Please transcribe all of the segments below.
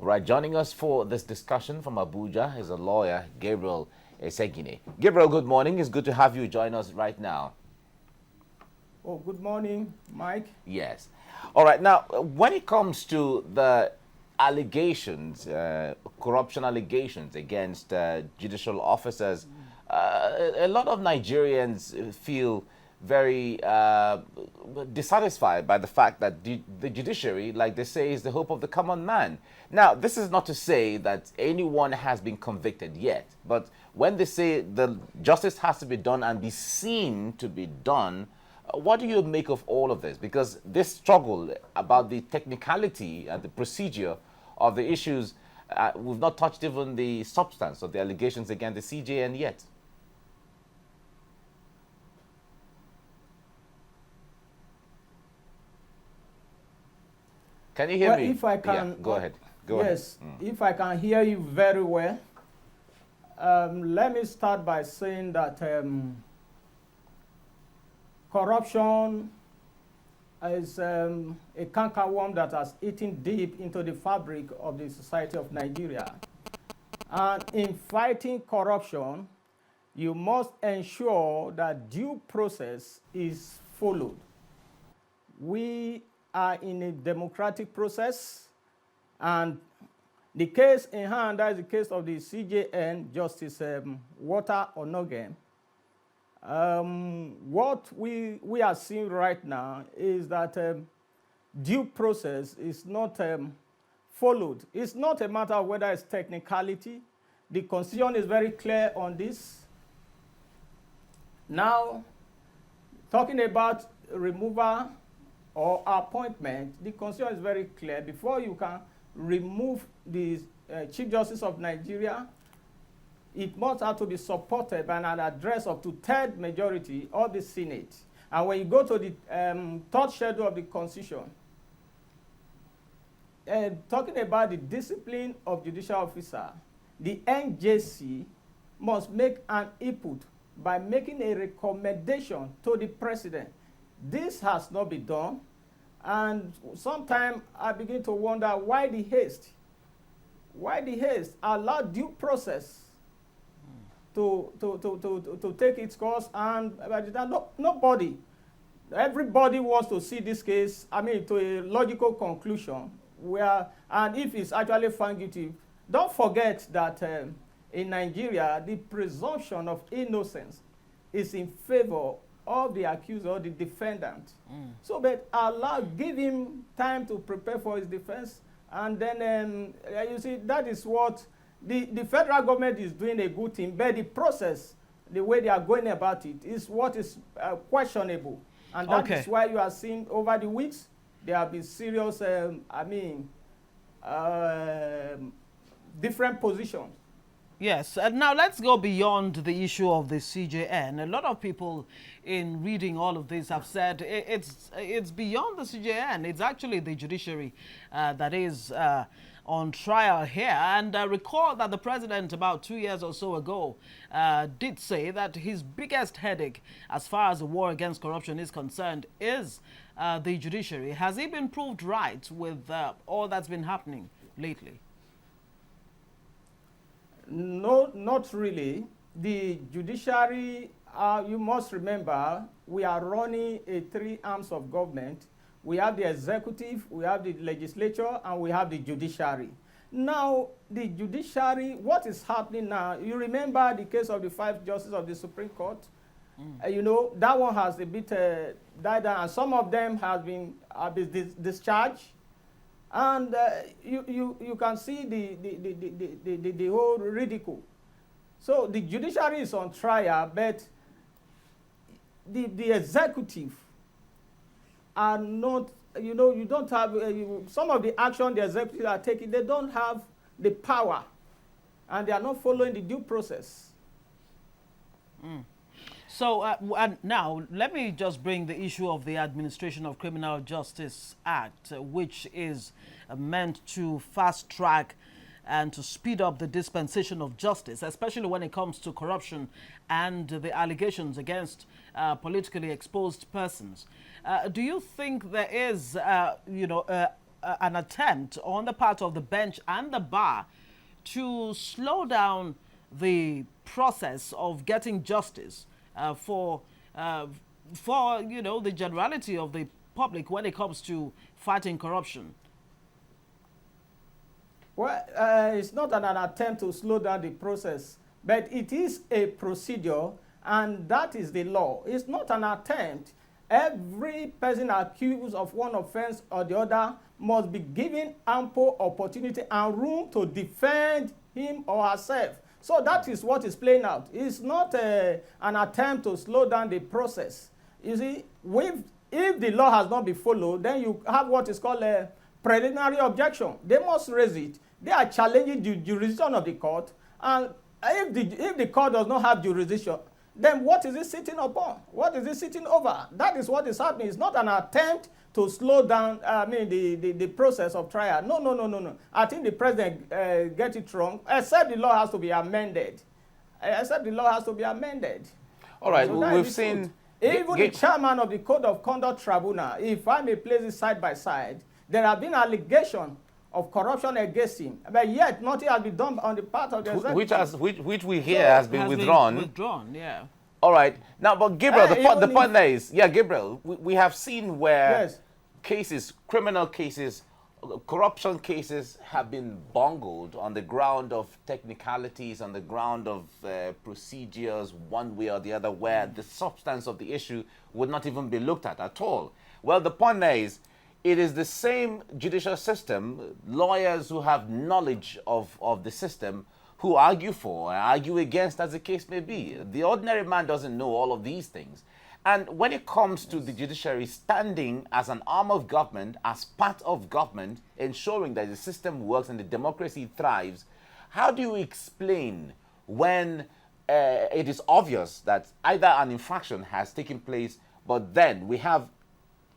Right, joining us for this discussion from Abuja is a lawyer, Gabriel Esegine. Gabriel, good morning. It's good to have you join us right now. Oh, good morning, Mike. Yes. All right. Now, when it comes to the allegations, corruption allegations against judicial officers, a lot of Nigerians feel very dissatisfied by the fact that the judiciary, like they say, is the hope of the common man. Now, this is not to say that anyone has been convicted yet, but when they say the justice has to be done and be seen to be done, what do you make of all of this? Because this struggle about the technicality and the procedure of the issues, we've not touched even the substance of the allegations against the CJN yet. Can you hear me? If I can, yeah, go ahead. Yes, if I can hear you very well, let me start by saying that corruption is a cankerworm that has eaten deep into the fabric of the society of Nigeria. And in fighting corruption, you must ensure that due process is followed. We are in a democratic process, and the case in hand, that is the case of the CJN, Justice Water Onogen. What we are seeing right now is that due process is not followed. It's not a matter of whether it's technicality. The Constitution is very clear on this. Now, talking about removal or appointment, the Constitution is very clear. Before you can remove the Chief Justice of Nigeria, it must have to be supported by an address of two-thirds majority of the Senate. And when you go to the third schedule of the Constitution, talking about the discipline of judicial officer, the NJC must make an input by making a recommendation to the president. This has not been done, and sometimes I begin to wonder why the haste. Why the haste? Allow due process to take its course, and nobody, everybody wants to see this case, to a logical conclusion, where, and if it's actually found guilty, don't forget that in Nigeria, the presumption of innocence is in favor of the accused or the defendant. So, but give him time to prepare for his defense, and then you see, that is what the federal government is doing a good thing, but the process, the way they are going about it, is what is questionable. And that is why you are seeing over the weeks, there have been serious, different positions. Yes, and now let's go beyond the issue of the CJN. A lot of people in reading all of this have said it's beyond the CJN. It's actually the judiciary that is on trial here. And recall that the president about 2 years or so ago did say that his biggest headache as far as the war against corruption is concerned is the judiciary. Has he been proved right with all that's been happening lately? No, not really. The judiciary, you must remember, we are running a three arms of government. We have the executive, we have the legislature, and we have the judiciary. Now, the judiciary, what is happening now, you remember the case of the 5 justices of the Supreme Court? That one has a bit died down, and some of them have been discharged. And you can see the whole ridicule. So the judiciary is on trial, but the executive are not, you don't have, some of the action the executive are taking, they don't have the power, and they are not following the due process. So and now, let me just bring the issue of the Administration of Criminal Justice Act, which is meant to fast-track and to speed up the dispensation of justice, especially when it comes to corruption and the allegations against politically exposed persons. Do you think there is, an attempt on the part of the bench and the bar to slow down the process of getting justice for the generality of the public when it comes to fighting corruption? Well, it's not an attempt to slow down the process, but it is a procedure, and that is the law. It's not an attempt. Every person accused of one offense or the other must be given ample opportunity and room to defend him or herself. So that is what is playing out. It's not an attempt to slow down the process. You see, if the law has not been followed, then you have what is called a preliminary objection. They must raise it. They are challenging the jurisdiction of the court, and if the court does not have jurisdiction, then what is it sitting upon? What is it sitting over? That is what is happening. It's not an attempt to slow down, the process of trial. No. I think the president gets it wrong, except the law has to be amended. All right, So we've seen... Even the chairman of the Code of Conduct Tribunal, if I may place it side by side, there have been allegations of corruption against him, but yet nothing has been done on the part of the executive. Which we hear has been withdrawn. Withdrawn, yeah. All right. Now, but Gabriel, the point there is, Gabriel, we have seen where cases, criminal cases, corruption cases have been bungled on the ground of technicalities, on the ground of procedures, one way or the other, where the substance of the issue would not even be looked at all. Well, the point there is, it is the same judicial system, lawyers who have knowledge of the system, who argue for and argue against, as the case may be. The ordinary man doesn't know all of these things. And when it comes to the judiciary standing as an arm of government, as part of government, ensuring that the system works and the democracy thrives, how do you explain when it is obvious that either an infraction has taken place, but then we have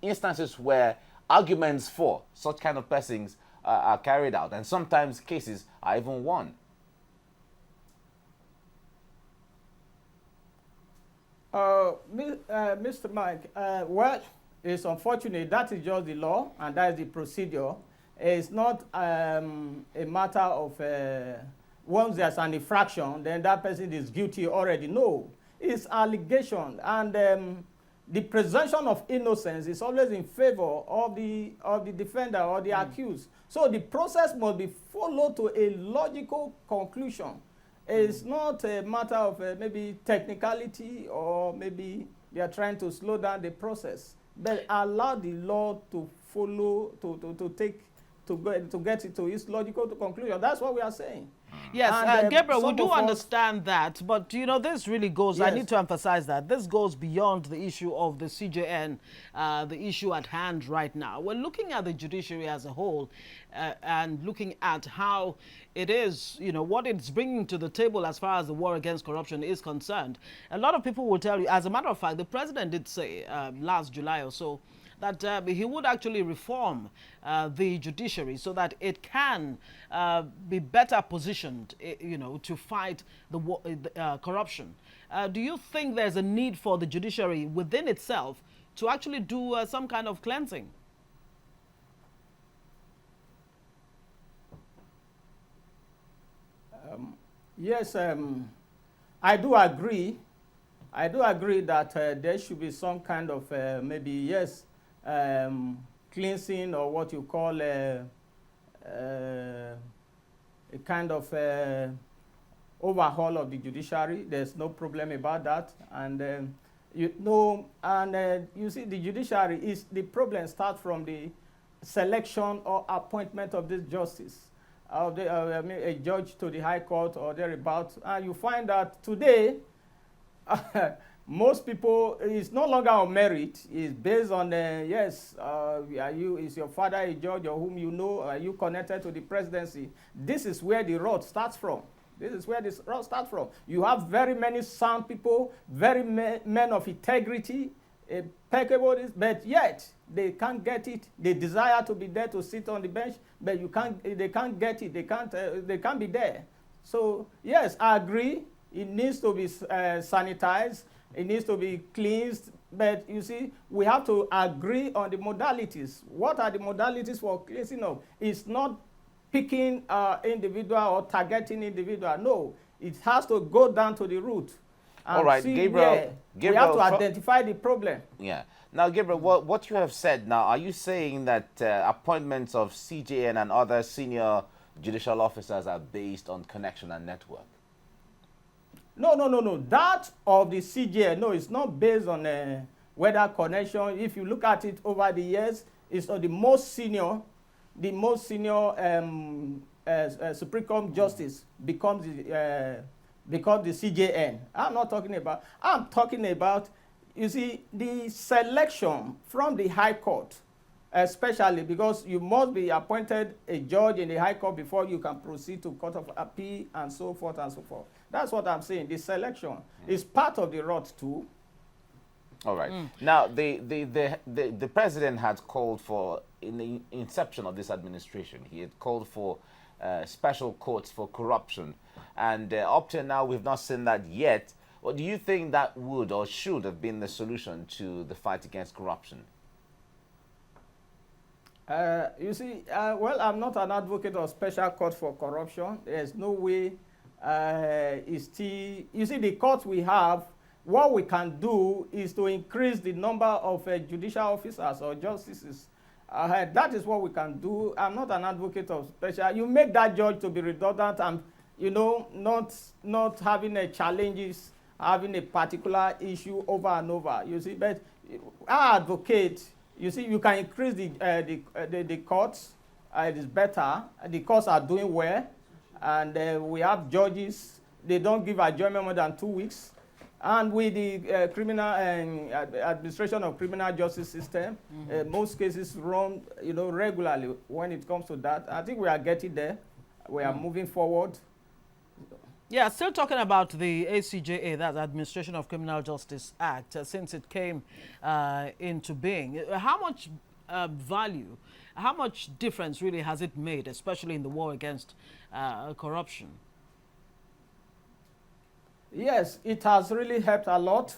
instances where arguments for such kind of persons are carried out, and sometimes cases are even won? Mr. Mike, well, it's unfortunate. That is just the law, and that is the procedure. It's not a matter of once there's an infraction, then that person is guilty already. No, it's allegation, and the presumption of innocence is always in favor of the defender or the accused. So the process must be followed to a logical conclusion. It's not a matter of maybe technicality, or maybe they are trying to slow down the process, but allow the law to follow, to get it to its logical conclusion. That's what we are saying. Yes, Gabriel, we do understand that, but this really goes, I need to emphasize that this goes beyond the issue of the CJN, the issue at hand right now. We're looking at the judiciary as a whole, and looking at how it is, what it's bringing to the table as far as the war against corruption is concerned. A lot of people will tell you, as a matter of fact, the president did say last July or so, that he would actually reform the judiciary so that it can be better positioned, to fight the corruption. Do you think there's a need for the judiciary within itself to actually do some kind of cleansing? Yes, I do agree. I do agree that there should be some kind of cleansing, or what you call a kind of overhaul of the judiciary. There's no problem about that. And you see, the judiciary the problem starts from the selection or appointment of this justice, a judge to the High Court or thereabouts. And you find that today, most people, it's no longer on merit. It's based on is your father a judge, or whom you know? Are you connected to the presidency? This is where the road starts from. You have very many sound people, very men of integrity, impeccable, but yet they can't get it. They desire to be there to sit on the bench, but they can't get it. They can't be there. So yes, I agree. It needs to be sanitized. It needs to be cleansed. But you see, we have to agree on the modalities. What are the modalities for cleansing up? It's not picking individual or targeting individual. No, it has to go down to the root. And all right, see Gabriel, we have to identify the problem. Yeah. Now, Gabriel, what you have said now, are you saying that appointments of CJN and other senior judicial officers are based on connection and network? No. That of the CJN, no, it's not based on whether connection. If you look at it over the years, it's the most senior Supreme Court justice becomes the CJN. I'm talking about, you see, the selection from the High Court, especially because you must be appointed a judge in the High Court before you can proceed to Court of Appeal and so forth and so forth. That's what I'm saying. The selection is part of the route too. All right. Now, the president had called for, in the inception of this administration, he had called for special courts for corruption. And up to now, we've not seen that yet. What do you think that would or should have been the solution to the fight against corruption? You see, well, I'm not an advocate of special court for corruption. There's no way it's still, you see, the courts we have, what we can do is to increase the number of judicial officers or justices. That is what we can do. I'm not an advocate of special. You make that judge to be redundant and, you know, not having a challenges, having a particular issue over and over. You see, but I advocate. You see, you can increase the courts. It is better. The courts are doing well, and we have judges. They don't give adjournment more than 2 weeks. And with the criminal administration of criminal justice system, most cases run, you know, regularly. When it comes to that, I think we are getting there. We are moving forward. Yeah, still talking about the ACJA, that's Administration of Criminal Justice Act, since it came into being. How much value, how much difference really has it made, especially in the war against corruption? Yes, it has really helped a lot.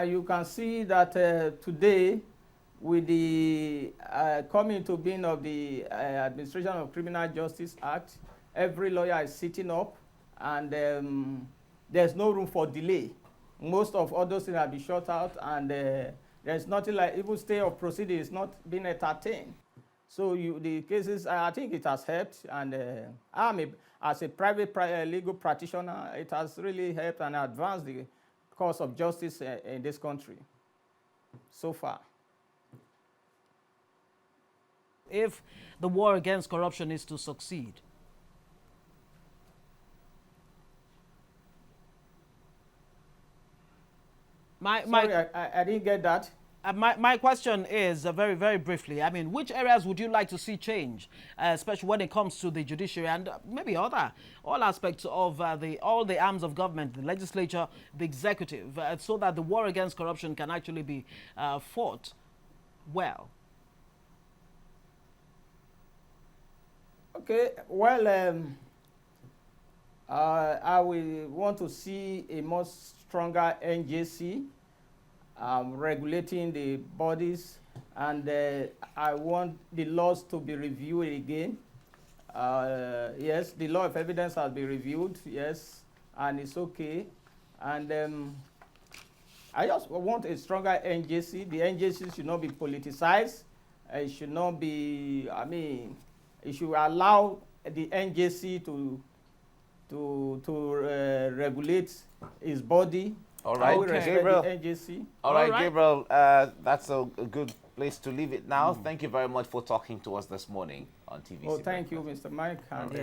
You can see that today, with the coming to being of the Administration of Criminal Justice Act, every lawyer is sitting up, and there's no room for delay. Most of all those things have been shut out, and there's nothing like even stay of proceeding is not being entertained. So the cases, I think it has helped, and as a private legal practitioner, it has really helped and advanced the cause of justice in this country so far. If the war against corruption is to succeed, Sorry, I didn't get that. My question is, very, very briefly, I mean, which areas would you like to see change, especially when it comes to the judiciary and maybe all aspects of all the arms of government, the legislature, the executive, so that the war against corruption can actually be fought well? Okay, well, I will want to see a much stronger NJC regulating the bodies, and I want the laws to be reviewed again. Yes, the law of evidence has been reviewed, yes, and it's okay. And I just want a stronger NJC. The NJC should not be politicized. It should not be, I mean, it should allow the NJC to regulate his body. All right, Gabriel. All right, Gabriel, that's a good place to leave it now. Thank you very much for talking to us this morning on TVC. Oh, thank you, Mr. Mike. And,